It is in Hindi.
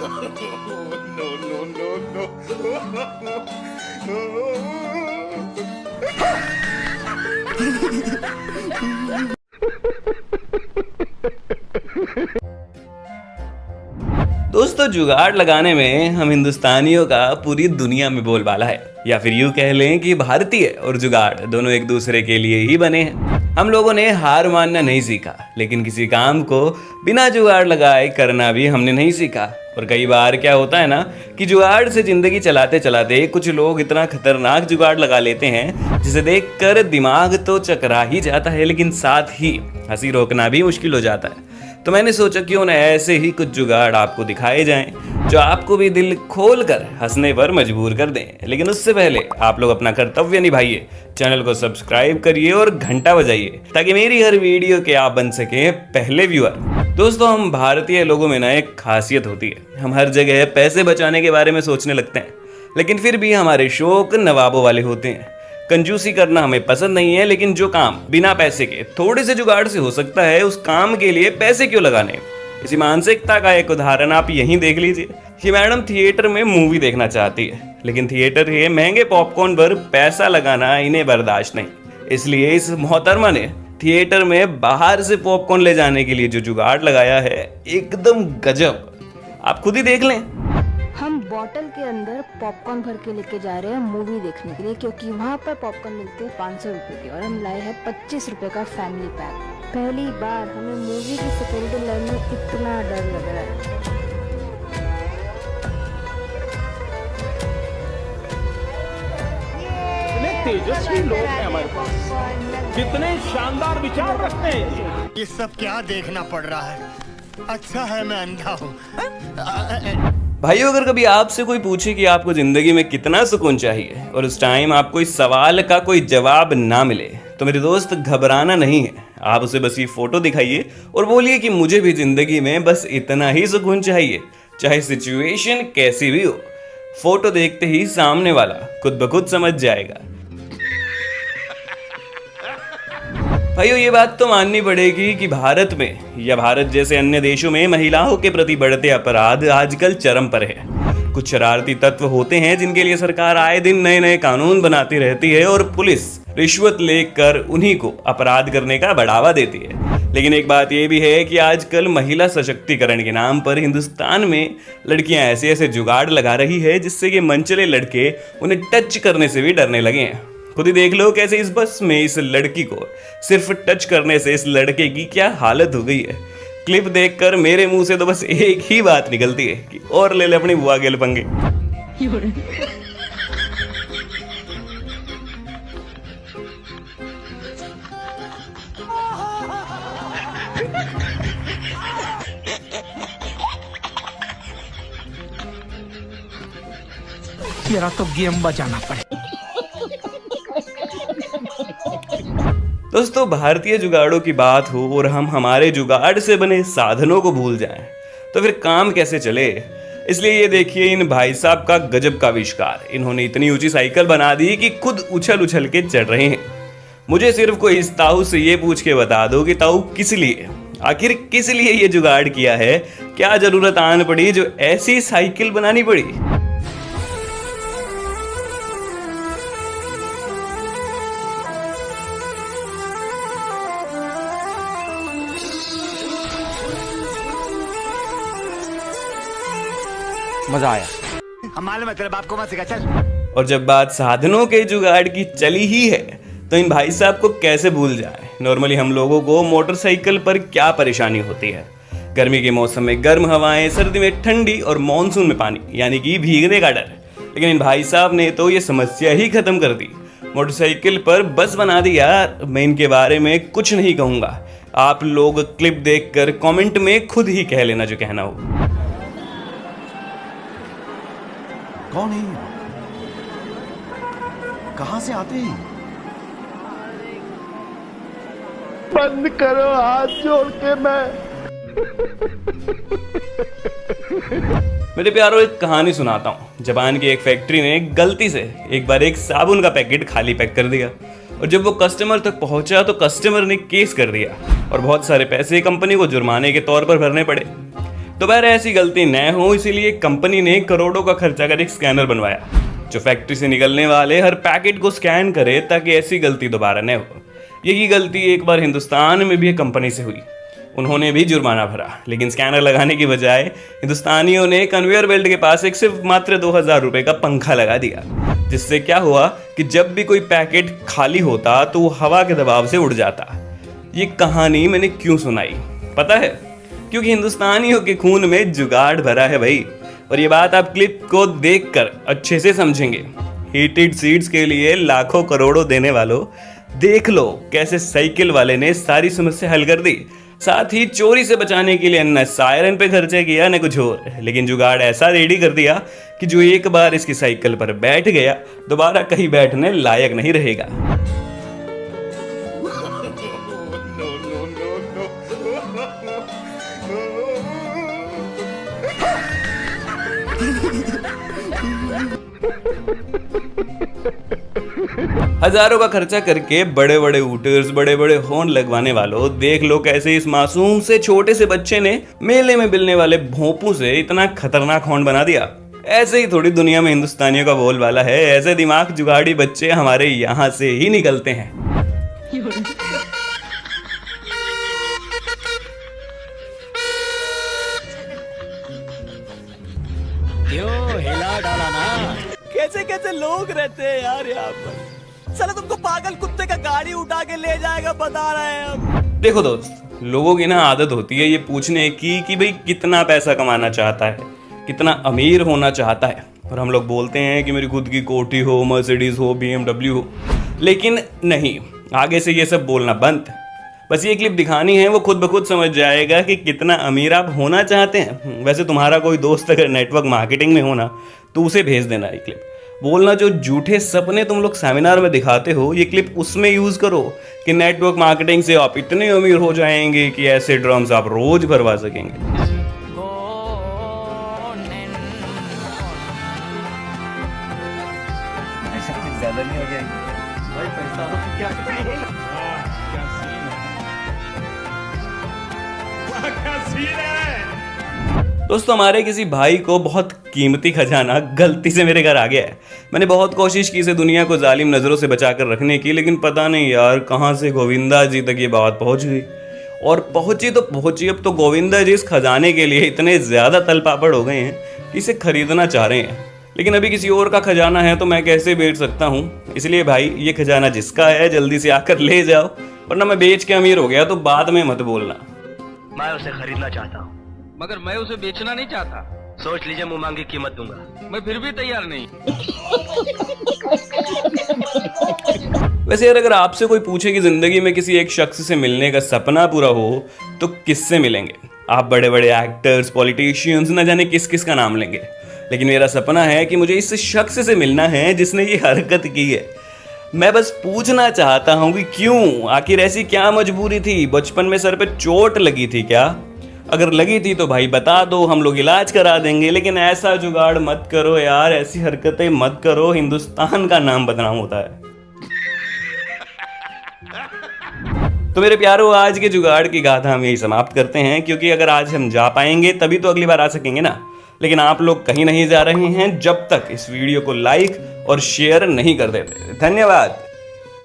No, no, no, no. दोस्तों, जुगाड़ लगाने में हम हिंदुस्तानियों का पूरी दुनिया में बोलबाला है, या फिर यूं कह लें कि भारतीय और जुगाड़ दोनों एक दूसरे के लिए ही बने हैं। हम लोगों ने हार मानना नहीं सीखा, लेकिन किसी काम को बिना जुगाड़ लगाए करना भी हमने नहीं सीखा। और कई बार क्या होता है ना कि जुगाड़ से जिंदगी चलाते चलाते कुछ लोग इतना खतरनाक जुगाड़ लगा लेते हैं जिसे देखकर दिमाग तो चकरा ही जाता है, लेकिन साथ ही हंसी रोकना भी मुश्किल हो जाता है। तो मैंने सोचा क्यों न ऐसे ही कुछ जुगाड़ आपको दिखाए जाएं जो आपको भी दिल खोल कर हंसने पर मजबूर कर दें। लेकिन उससे पहले आप लोग अपना कर्तव्य निभाइए, चैनल को सब्सक्राइब करिए और घंटा बजाइए ताकि मेरी हर वीडियो के आप बन सके पहले व्यूअर। दोस्तों, हम भारतीय लोगों में ना एक खासियत होती है, हम हर जगह पैसे बचाने के बारे में सोचने लगते हैं, लेकिन फिर भी हमारे शौक नवाबों वाले होते हैं। कंजूसी करना हमें पसंद नहीं है, लेकिन जो काम बिना पैसे के थोड़े से जुगाड़ से हो सकता है, उस काम के लिए पैसे क्यों लगाने। इसी मानसिकता का एक उदाहरण आप यहीं देख लीजिए। ये मैडम थिएटर में मूवी देखना चाहती है, लेकिन थिएटर के महंगे पॉपकॉर्न पर पैसा लगाना इन्हें बर्दाश्त नहीं। इसलिए इस मोहतरमा ने थिएटर में बाहर से पॉपकॉर्न ले जाने के लिए जो जुगाड़ लगाया है, एकदम गजब। आप खुद ही देख लें। हम बॉटल के अंदर पॉपकॉर्न भर के लेके जा रहे हैं मूवी देखने के लिए, क्योंकि वहाँ पर पॉपकॉर्न मिलते हैं 500 रुपए के, और हम लाए हैं 25 रुपए का फैमिली पैक। पहली बार हमें मूवी की सिक्योरिटी लाइन में इतना डर लग रहा है। कितने तेजस्वी लोग हैं हमारे पास, कितने शानदार विचार रखते हैं। ये सब क्या देखना पड़ रहा है? अच्छा है मैं अंधा हूँ। भाइयों, अगर कभी आपसे कोई पूछे कि आपको जिंदगी में कितना सुकून चाहिए और उस टाइम आपको इस सवाल का कोई जवाब ना मिले, तो मेरे दोस्त घबराना नहीं है। आप उसे बस ये फोटो दिखाइए और बोलिए कि मुझे भी जिंदगी में बस इतना ही सुकून चाहिए, चाहे सिचुएशन कैसी भी हो। फोटो देखते ही सामने वाला खुद ब खुद समझ जाएगा। भाइयों, ये बात तो माननी पड़ेगी कि भारत में या भारत जैसे अन्य देशों में महिलाओं के प्रति बढ़ते अपराध आजकल चरम पर है। कुछ शरारती तत्व होते हैं जिनके लिए सरकार आए दिन नए नए कानून बनाती रहती है और पुलिस रिश्वत लेकर उन्हीं को अपराध करने का बढ़ावा देती है। लेकिन एक बात ये भी है कि आजकल महिला सशक्तिकरण के नाम पर हिंदुस्तान में लड़कियां ऐसे ऐसे जुगाड़ लगा रही है जिससे कि मनचले लड़के उन्हें टच करने से भी डरने लगे हैं। खुद ही देख लो कैसे इस बस में इस लड़की को सिर्फ टच करने से इस लड़के की क्या हालत हो गई है। क्लिप देखकर मेरे मुंह से तो बस एक ही बात निकलती है कि और ले ले अपनी बुआ के लपंगे। मेरा तो गेम बजाना पड़े। दोस्तों, भारतीय जुगाड़ों की बात हो और हम हमारे जुगाड़ से बने साधनों को भूल जाएं, तो फिर काम कैसे चले। इसलिए ये देखिए इन भाई साहब का गजब का आविष्कार। इन्होंने इतनी ऊंची साइकिल बना दी कि खुद उछल उछल के चढ़ रहे हैं। मुझे सिर्फ कोई इस ताऊ से ये पूछ के बता दो कि ताऊ किस लिए, आखिर किस लिए ये जुगाड़ किया है? क्या जरूरत आन पड़ी जो ऐसी साइकिल बनानी पड़ी? मजा आया। हमारे मतलब बाप को मत सिखा, चल। और जब बात साधनों के जुगाड़ की चली ही है, तो इन भाई साहब को कैसे भूल जाए। नॉर्मली हम लोगों को मोटरसाइकिल पर क्या परेशानी होती है? गर्मी के मौसम में गर्म हवाएं, सर्दी में ठंडी और मानसून में पानी, यानी कि भीगने का डर। लेकिन इन भाई साहब ने तो ये समस्या ही खत्म कर दी, मोटरसाइकिल पर बस बना दी। यार, मैं इनके बारे में कुछ नहीं कहूंगा, आप लोग क्लिप देखकर कमेंट में खुद ही कह लेना जो कहना हो। कौन है? कहां से आते हैं? बंद करो हाथ जोड़ के। मेरे प्यारों, एक कहानी सुनाता हूँ। जापान की एक फैक्ट्री ने गलती से एक बार एक साबुन का पैकेट खाली पैक कर दिया, और जब वो कस्टमर तक पहुंचा तो कस्टमर ने केस कर दिया और बहुत सारे पैसे कंपनी को जुर्माने के तौर पर भरने पड़े। दोबारा ऐसी गलती न हो इसीलिए कंपनी ने करोड़ों का खर्चा कर एक स्कैनर बनवाया जो फैक्ट्री से निकलने वाले हर पैकेट को स्कैन करे ताकि ऐसी गलती दोबारा न हो। यही गलती एक बार हिंदुस्तान में भी एक कंपनी से हुई। उन्होंने भी जुर्माना भरा, लेकिन स्कैनर लगाने की बजाय हिंदुस्तानियों ने कन्वेयर बेल्ट के पास एक सिर्फ मात्र 2000 रुपए का पंखा लगा दिया, जिससे क्या हुआ कि जब भी कोई पैकेट खाली होता तो वो हवा के दबाव से उड़ जाता। ये कहानी मैंने क्यों सुनाई पता है? क्योंकि हिंदुस्तानियों के खून में जुगाड़ भरा है भाई। और ये बात आप क्लिप को देखकर अच्छे से समझेंगे। हीटेड सीट्स के लिए लाखों करोड़ों देने वालों, देख लो कैसे साइकिल वाले ने सारी समस्या हल कर दी। साथ ही चोरी से बचाने के लिए न सायरन पे खर्चा किया न कुछ और, लेकिन जुगाड़ ऐसा रेडी कर दिया कि जो एक बार इसकी साइकिल पर बैठ गया दोबारा कहीं बैठने लायक नहीं रहेगा। हजारों का खर्चा करके बड़े बड़े ऊटर्स, बड़े बड़े हॉर्न लगवाने वालों, देख लो कैसे इस मासूम से छोटे से बच्चे ने मेले में मिलने वाले भोंपू से इतना खतरनाक हॉर्न बना दिया। ऐसे ही थोड़ी दुनिया में हिंदुस्तानियों का बोलबाला है। ऐसे दिमाग जुगाड़ी बच्चे हमारे यहाँ से ही निकलते हैं। क्यों हिला डाला ना? कैसे कैसे लोग रहते हैं यार यहाँ पर। साला तुमको पागल कुत्ते का गाड़ी उठा के ले जाएगा बता रहे हैं हम। देखो दोस्त, लोगों की ना आदत होती है ये पूछने की कि भाई कितना पैसा कमाना चाहता है, कितना अमीर होना चाहता है। और हम लोग बोलते हैं कि मेरी खुद की कोठी हो, मर्सिडीज हो, BMW हो, लेकिन नहीं, आगे से ये सब बोलना बंद। बस ये क्लिप दिखानी है, वो खुद ब खुद समझ जाएगा कि कितना अमीर आप होना चाहते हैं। वैसे तुम्हारा कोई दोस्त अगर नेटवर्क मार्केटिंग में हो ना तो उसे भेज देना ये क्लिप। बोलना जो झूठे सपने तुम लोग सेमिनार में दिखाते हो ये क्लिप उसमें यूज करो कि नेटवर्क मार्केटिंग से आप इतने अमीर हो जाएंगे कि ऐसे ड्रम्स आप रोज भरवा सकेंगे। ज्यादा नहीं हो जाएगी भाई? पैसा हो क्या दोस्तों, हमारे किसी भाई को बहुत कीमती खजाना गलती से मेरे घर आ गया है। मैंने बहुत कोशिश की इसे दुनिया को जालिम नज़रों से बचाकर रखने की, लेकिन पता नहीं यार कहाँ से गोविंदा जी तक ये बात पहुँच गई। और पहुँची तो पहुँची, अब तो गोविंदा जी इस खजाने के लिए इतने ज़्यादा तलपापड़ हो गए हैं कि इसे खरीदना चाह रहे हैं। लेकिन अभी किसी और का खजाना है तो मैं कैसे बेच सकता हूँ। इसलिए भाई ये खजाना जिसका है जल्दी से आकर ले जाओ, वरना मैं बेच के अमीर हो गया तो बाद में मत बोलना। मैं उसे खरीदना चाहता हूँ, मगर मैं उसे बेचना नहीं चाहता। सोच लीजिए मुंह मांगी कीमत दूंगा। मैं फिर भी तैयार नहीं। वैसे यार, अगर आपसे कोई पूछे कि जिंदगी में किसी एक शख्स से मिलने का सपना पूरा हो तो किससे मिलेंगे? आप बड़े बड़े एक्टर्स, पॉलिटिशियंस, न जाने किस किस का नाम लेंगे। लेकिन मेरा सपना है कि मुझे इस शख्स से मिलना है जिसने ये हरकत की है। मैं बस पूछना चाहता हूँ कि क्यों, आखिर ऐसी क्या मजबूरी थी? बचपन में सर पे चोट लगी थी क्या? अगर लगी थी तो भाई बता दो, हम लोग इलाज करा देंगे। लेकिन ऐसा जुगाड़ मत करो यार, ऐसी हरकतें मत करो, हिंदुस्तान का नाम बदनाम होता है। तो मेरे प्यारों, आज के जुगाड़ की गाथा हम यही समाप्त करते हैं, क्योंकि अगर आज हम जा पाएंगे तभी तो अगली बार आ सकेंगे ना। लेकिन आप लोग कहीं नहीं जा रहे हैं जब तक इस वीडियो को लाइक और शेयर नहीं कर देते। धन्यवाद।